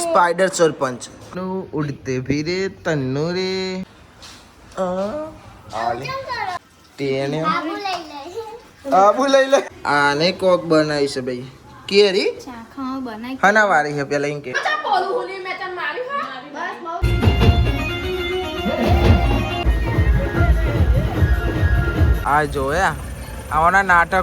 Spider sarpanch उड़ते फिरे तन्नू रे टेने आबू लई ले आने कोक बनाई से भाई केरी चाखा बनाई खाना वारी है पहले इनके आ जो है आवना नाटक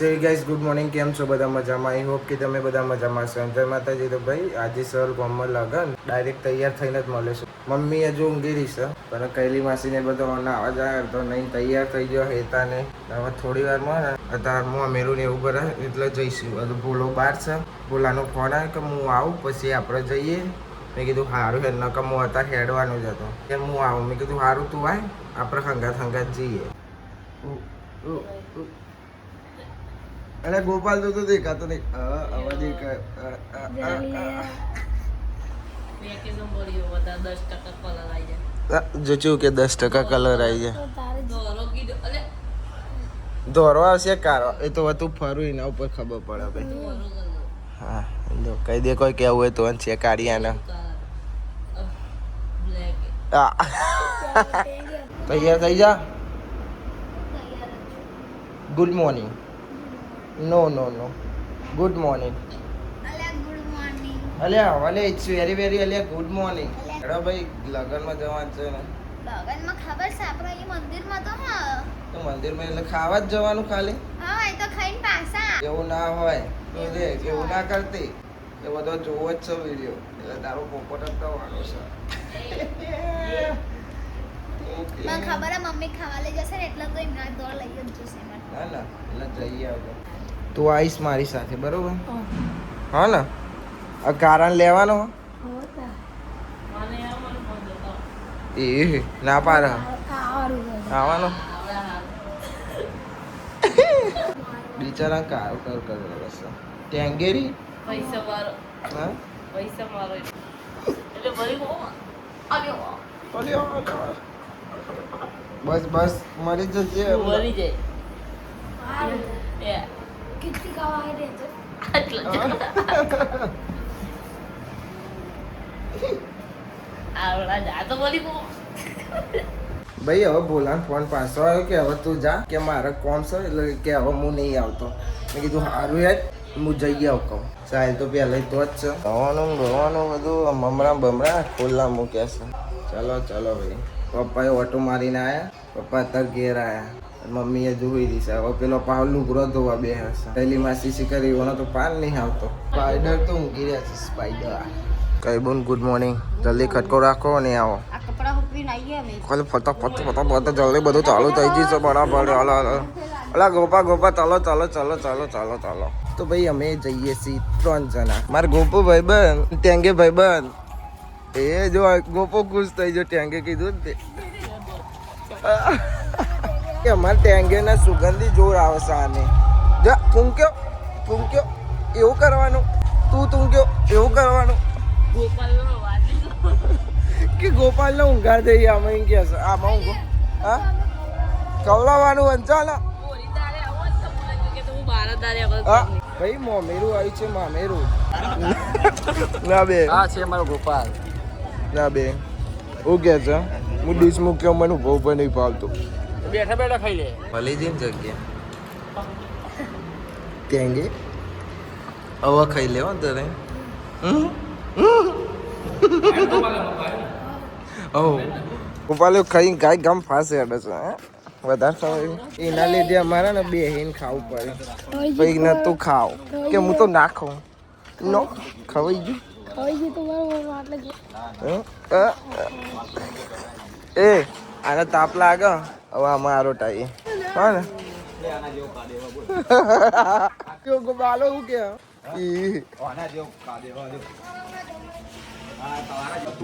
સે ગાઈસ ગુડ મોર્નિંગ કેમ છો બધા મજામાં આઈ હોપ કે તમે બધા મજામાં છો જય માતાજી તો ભાઈ આજે સર ગામમાં લગન ડાયરેક્ટ તૈયાર થઈને જ મળે છે મમ્મી હજુ ઊંઘી રહી છે પણ કૈલી માસીને બધો આવા જાય તો નહીં તૈયાર થઈ ગયો હેતા ને હવે થોડી વારમાં ને અત્યારે મેરું ને એવું કરે એટલે જઈશું હજુ ભોલો બહાર છે ભોલાનો ફોન આવે કે હું આવું પછી આપણે જઈએ મેં કીધું સારું હેડ નકમ હું અત્યારે હેડવાનું જ હતો કે હું આવું મેં કીધું સારું તું આય આપણે હંગાત જઈએ अरे गोपाल तो देखा तो नहीं आवाज जो चू के 10% कलर आई जाए दौरो आवश्य कारो ये तो तू फरू एना ऊपर खबर पड़े भाई हाँ जो कही दे कोई क्या हुए तो अच्छे काढ़िया ना तैयार થઈ જા good morning No. Good morning. good morning. અલે it's very good morning. એડા ભાઈ લગનમાં જવાનું છે ને. લગનમાં ખબર છે આપણે એ મંદિરમાં તો હા. તો મંદિરમાં એટલે ખાવા જ જવાનું ખાલી? હા એ તો ખાઈને પાછા. એવું ના હોય. તો દેખ એવું ના કરતી. એ બધો જોવો જ છે વિડિયો. એટલે તારો પોપટ જ થવાનો છે. મને ખબર હે મમ્મી ખાવા લઈ જશે ને એટલે તો એમના દોડ લઈ જ જશે મને. ના એટલે જઈએ આવજો. તું આવીશ મારી સાથે બરોબર હા ને આ કારણ લેવાનો એ ના પાર આવવાનો બિચારા કાર કર બસ ટેંગેરી પૈસા મારો હા પૈસા મારો એટલે ભરી બસ મરી જશે મરી જાય કેટલી ખાવા દે છે આવડા જા તો બોલી કો ભાઈ હવે બોલાન ફોન પાછો આવ્યો કે હવે તું જા કે મારે કોમ છે એટલે કે હવે હું નહીં આવતો મેં કીધું સારું યાર હું જઈ આવું કહું સાહેબ તો પહેલાં તો જ છે ગવાનું બધું મમરા બમરા ખુલ્લા મૂક્યા છે ચલો ભાઈ પપ્પાએ ઓટો મારીને આવ્યા પપ્પા અત્યારે ઘેર આવ્યા મમ્મીએ જોઈ રહી છે હવે પેલો પાવ લુગરો ધોવા બે હશે પહેલી માસી શીખરી એનો તો પાન નહીં આવતો સ્પાઈડર તો ઊંઘી રહ્યા છે સ્પાઈડર કઈ બોન ગુડ મોર્નિંગ જલ્દી ખટકો રાખો અને આવો આ કપડા હુકવીને આવીએ અમે ખાલી ફટાફટ જલ્દી બધું ચાલુ થઈ ગયું છે બરાબર અલા ગોપા ચાલો તો ભાઈ અમે જઈએ છીએ 3 જણા મારે ગોપુ ભાઈબંધ ટેંગે ભાઈબંધ એ જો ગોપો ખુશ થઈ જો ટેંગે કીધું ને તે અમારે ટેંગે ના સુગંધી જોર આવશે આને જા ફૂંક્યો એવું કરવાનું તું તુંક્યો એવું કરવાનું ગોપાલનો વાજી કે ગોપાલને ઊંઘાડ દઈએ આમાં એમ કે આમાં ઊંઘો હા કવડાવવાનું વંચાલો બોલી તારે આવો જ બોલે કે તું બારા દારે આવો હા ભાઈ મોમેરું આવ્યું છે મામેરું ના બે હા છે મારો ગોપાલ ના બે હું કે છે હું ડીશ મૂક્યો મને બહુ પણ નહીં ફાવતું બેઠા ખાઈ લે ભલી જઈને જગ્યા ટેંગે હવે ખાઈ લેવો તારે ગોપાલ ખાઈ ગાય ગમ ફાસે અડે છે વધારે ખાવ એના લીધે અમારે ને બે હિન ખાવું પડે પછી ને તું ખાવ કે હું તો ના ખાઉં નો ખવાઈ ગયું એ આને તાપ લાગે હવે અમારો ટાઈ હા ને ગોપાલો શું કે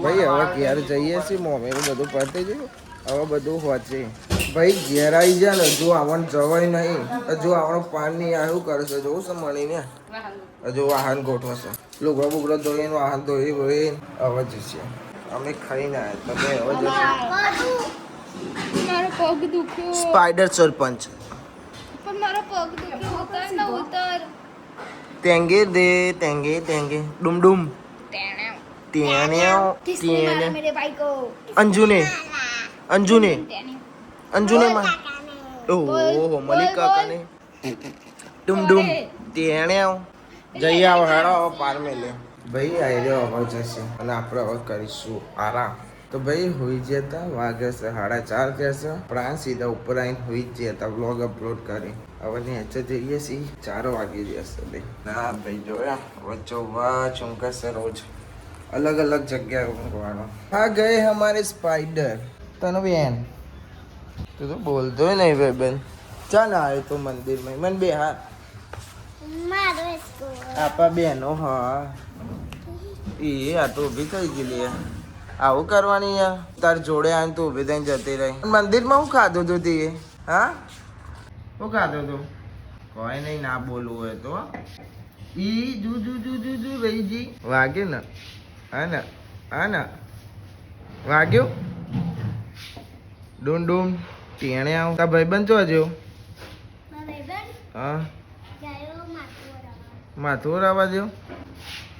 ભાઈ હવે ઘેર જઈએ છીએ મમ્મીનું બધું પડતી ગયું હવે બધું હોચે ભાઈ ઘેર આવી જાય ને જો આવવાનું જવાય નહીં જો આવવાનું પાન નહીં આવ્યું કરશે જોવું છે મળીને હજુ વાહન ગોઠવશે લુગડો બુગડો ધોઈને વાહન ધોઈ હવે જશે અમે ખાઈને આવ્યા તમે હવે જશે મારો પગ દુખ્યો સ્પાઈડર સરપંચ પણ મારો પગ દુખ્યો ઉતર ના ઉતર તેંગે દે તેંગે તેંગે ડુમ ડુમ ટેણે ટેણે મારા મેરે ભાઈ કો અંજુને અંજુને ટેણે અંજુને માં ઓહો મલિક કાકાને ડુમ ડુમ ટેણે જઈ આવો હેડો પાર મેલે ભાઈ આવી રહ્યો હવે જશે અને આપણે હવે કરીશું આરામ તો ભાઈ હોઈ જતા વાગે છે 4:30 થશે પ્રાણ સીધા ઉપર આવીને હોઈ જ જતા વ્લોગ અપલોડ કરી હવે નીચે જઈએ છીએ 4 વાગી જશે ભાઈ ના ભાઈ જોયા વચ્ચો વાચ ઊંઘશે રોજ અલગ અલગ જગ્યાએ ઊંઘવાનો આ ગયે હમારે સ્પાઈડર તને બેન તું તો બોલતો નહીં ભાઈ બેન ચાલ આવ્યો તો મંદિરમાં મને બે હાથ મારો સ્કો આપા બેનો હા એ આ તો ઊભી થઈ ગયેલી આવું કરવાની યાર તાર જોડે આવીને તું ઊભી થઈને જતી રહી મંદિરમાં હું ખાધું તું તે હા શું ખાધું તું કોઈ નહીં ના બોલવું હોય તો ઈ જુ જુ જુ જુ જુ રહીજી વાગ્યું ને હા ને વાગ્યું ડૂમ ડૂમ ટેણે આવ તાર ભાઈબંધ જોજો હા માથું રાવા દો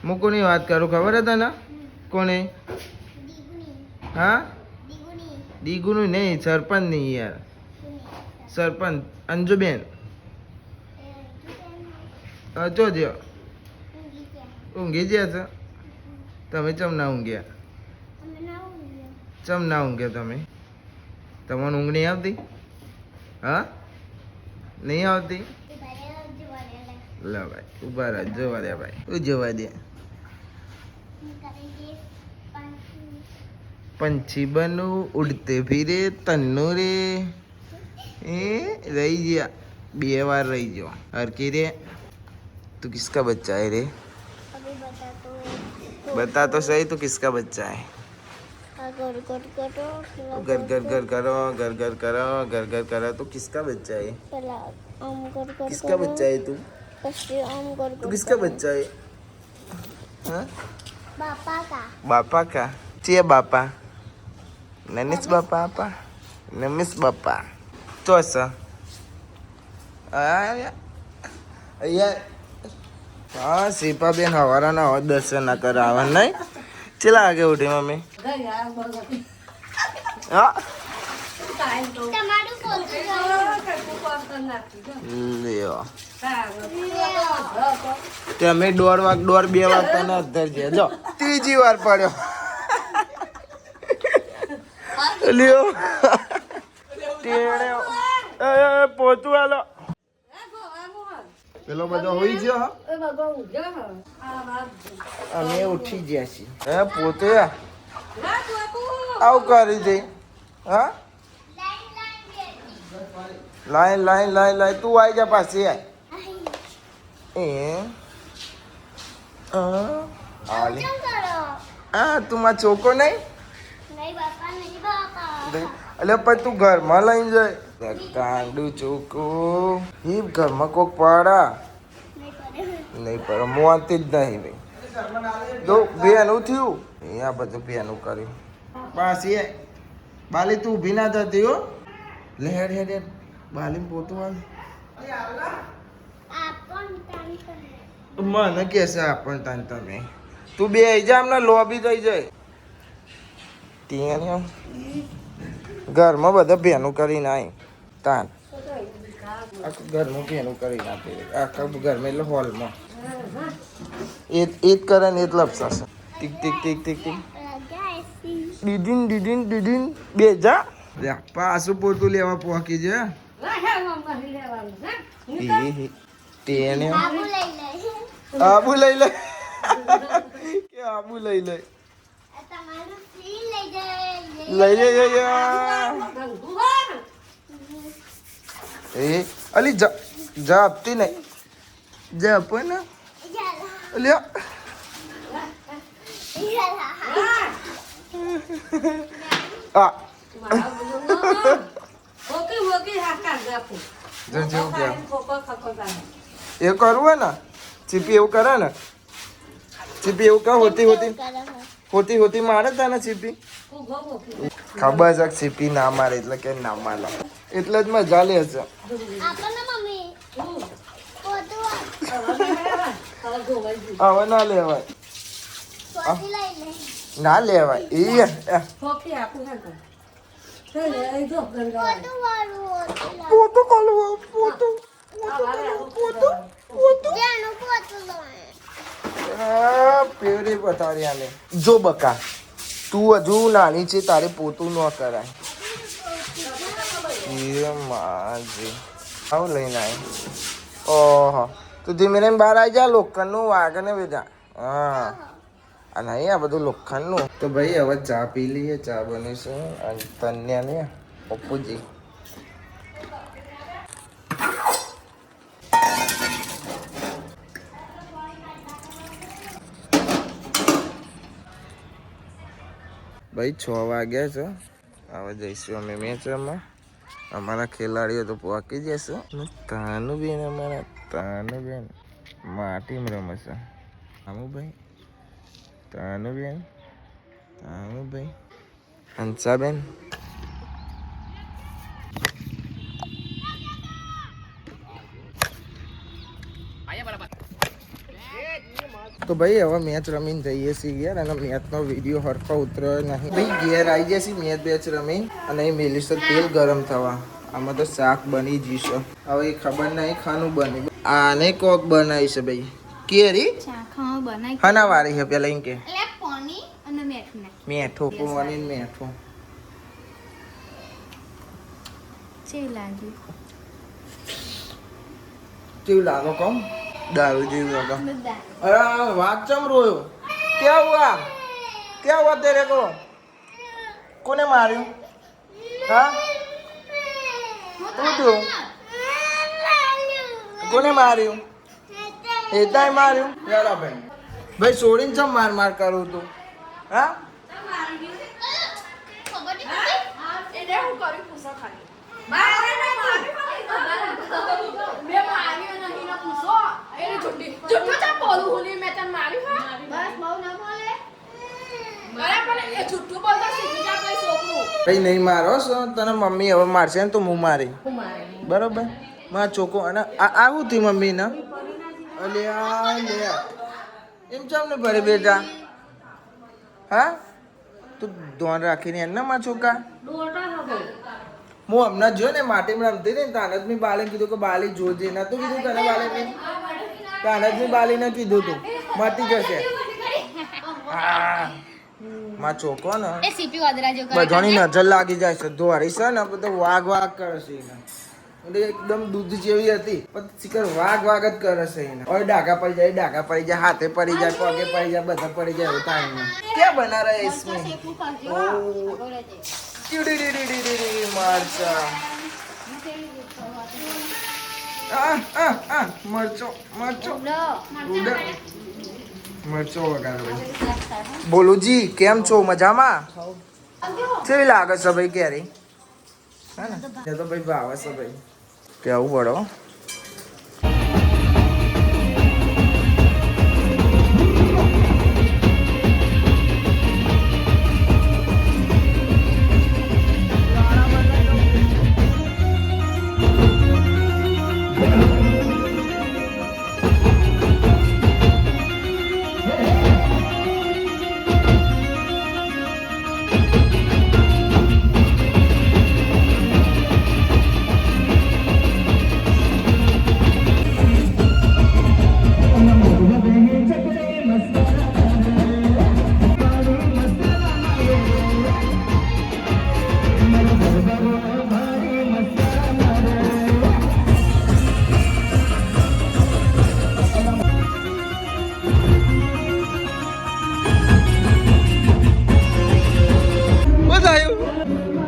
હું કોની વાત કરું ખબર હે તને કોને હા દીગુનું નહીં સરપંચ નહીં યાર સરપંચ અંજુબેન જોજો ઊંઘી ગયા છો તમે ચમ ના ઊંઘ્યા ચમ ના ઊંઘ્યા તમે તમને ઊંઘ નહીં આવતી હા નહીં આવતી લો ભાઈ ઉભા રહો જોવા દે ભાઈ તું જોવા દે पंछी बनू उड़ते फिरे तन्नू रे रही गया 2 बार रही गयो और की रे तू किसका बच्चा है रे बता तो सही तू किसका बच्चा है घर घर घर करो घर घर करो घर घर करो तो किसका बच्चा है किसका बच्चा है तू तू किसका बच्चा है हाँ बापा का चे बापा ननिस बापा आपा नमिस बापा तो असं અહીંયા હા સીપાબેન હવારાના હોત દર્શન કરાવવા નહીં ચેલા આગે ઉઠી મમ્મી હા લ્યો તમે 1:30 વાગતા ના ધરજે જો ત્રીજી વાર પડ્યો લ્યો ટેણે એ પોતું આલો પેલો બધો હોઈ ગયો અમે ઉઠી ગયા છીએ હે પોતે આવું કરી દે હા લાઈન લાઈન લાઈન લાઈન તું આવી જા પાછી એ આલી હા તું માં ચોકો નહીં એટલે પછી તું ઘરમાં લઈને જાય કાંડું ચોખ્ખું ઈ ઘરમાં કોક પાડા નહીં પડે મોતી જ નહીં ભાઈ જો બેનું થયું અહીંયા બધું બેનું કર્યું પાછી બાલી તું ઊભી ના થતી હો લે હેડ હેડ હેડ બાલી પોતું હાલ મને કહેશે આપણ તાન તમે તું બે આવી જા અમને લોબી થઈ જાય ત્યાં ઘરમાં બધા ભેનું કરીને આવી તાન આખું ઘરનું ભેનું કરીને આપી આખા ઘરમાં એટલે હોલમાં એ જ કરે ને એ જ લપસાશે ટીક ટીક ટીક ટીક ટીક દીદીન દીદીન દીદીન બે જા પાછું પોતું લેવા પહોંચી છે તેને આબુ લઈ લે કે આબુ લઈ લે લઈ લે એ અલી જા આપતી નહીં જા આપો ને લ્યો આ એ કરવું હોય ને ચીપી એવું કરે ને ચીપી એવું કહે હોતી હોતી મારે તને ચીપી ખબર છે સીપી ના મારે એટલે કે ના મારે એટલે જ મજા લે છે આપણને મમ્મી પોતું હવે ના લેવાય પોતી લઈ લે ના લેવાય એ પોતું વાળું પોતું કોલવો પોતું જેનું પોતું લો પેરી પથારી આને જો બકા તું હજુ નાની છે તારે પોતું ન કરાય એ માજી આવું લઈને આવી ઓહો તું ધીમે ધીમે બહાર આવી જા લોખંડનું વાગે ને બેટા હા આ નહીં આ બધું લોખંડનું તો ભાઈ હવે ચા પી લઈએ ચા બનીશું અને તન્યા ને પપ્પુજી ભાઈ 6 વાગ્યા છે હવે જઈશું અમે મેચ રમવા અમારા ખેલાડીઓ તો પહોંચી જશે તાનુબેન અમારા તાનુબેન માટીમાં રમે છે તાનુભાઈ તાનુભાઈ હંસાબેન તો ભાઈ હવે મેચ રમીને જઈએ છીએ યાર અને મેચનો વિડીયો હરખો ઉતર્યો નહીં ભાઈ ઘેર આવી જશે મેચ રમી અને એ મેલીશ તેલ ગરમ થવા આમાં તો શાક બની જશે હવે એ ખબર નહીં ખાનું બની આને કોક બનાવી છે ભાઈ કેરી ચાખા બનાવી ખાના વાળી છે પેલા એમ કે એટલે પાણી અને મેઠું મેઠો પોવાની મેઠો છે લાગ્યું કેવું લાગો કમ દારૂ જેવું લાગો બધા अरे वाक चम रोयो क्या हुआ तेरे को कोने मारियो हाँ तू कोने मारियो इतना ही मारियो यार भाई सोड़ी चम मार करो तू हाँ ભાઈ નહીં મારો તને મમ્મી હવે મારશે ને તો હું મારી બરોબર મારા ચોકો અને આવું થી મમ્મી ને અલ્યા એમ ચમ ને ભરે બેટા હા તું ધોન રાખીને એને મારા છોકરા હું હમણાં જો ને માટીમાં રમતી ને તાનજની બાલે કીધું કે બાલી જોજે નતું કીધું તને બાલે તાનજની બાલીને કીધું તું મટી જશે હા માં ચોકો ને એ સીપી વાદરા જો બધાની નજર લાગી જાય છે ધોરી છે ને બધો વાગ કરે છે એને એટલે એકદમ દૂધ જેવી હતી પણ શિખર વાગ જ કરે છે એને ઓય ડાઘા પડી જાય હાથે પડી જાય પગે પડી જાય બધા પડી જાય એવું થાય ક્યાં બના રહે इसमें ચીડી મરચા મરચો વગાડો બોલું જી કેમ છો મજામાં કેવી લાગે છે ભાઈ કેરી હે ને એ તો ભાઈ ભાવે છે ભાઈ કેવું પડો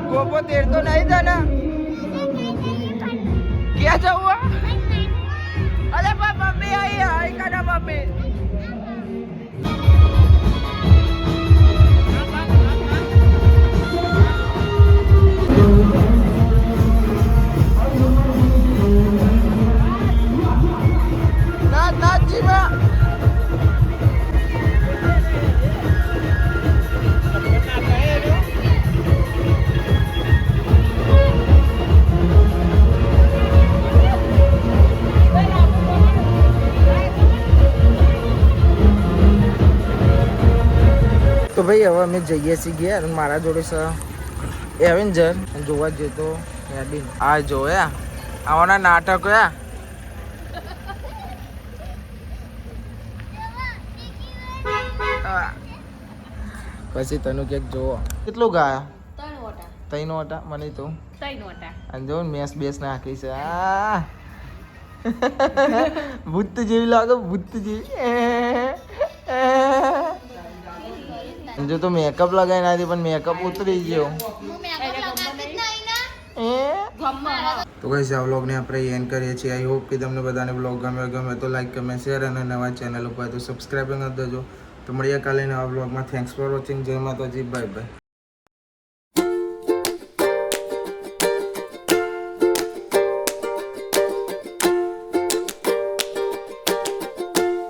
गोपो तेर तो नहीं था ना क्या हुआ अरे मम्मी आई का मम्मी ભાઈ હવે અમે જઈએ છીએ ઘેર અને મારા જોડે છે એવેન્જર જોવા જઈએ તો હેડિંગ આ જોયા આવવાના નાટકો પછી તને ક્યાંક જોવો કેટલું ગાયા 3 ઓટા મને તો અને જો મેસ બેસ નાખી છે આ ભૂત જેવી લાગે ભૂત જેવી જો તો મેકઅપ લગાવી નાખી પણ મેકઅપ ઉતરી ગયો હું મેકઅપ લગાવતી જ નહીં ને તો કઈ આ વ્લોગને આપણે એન્ડ કરીએ છીએ આઈ હોપ કે તમને બધાને વ્લોગ ગમે તો લાઈક કમેન્ટ શેર અને નવા ચેનલ ઉપર તો સબસ્ક્રાઈબ કરી દેજો તો મળીએ કાલે નવા વ્લોગમાં થેન્ક્સ ફોર વોચિંગ જય માતાજી બાય બાય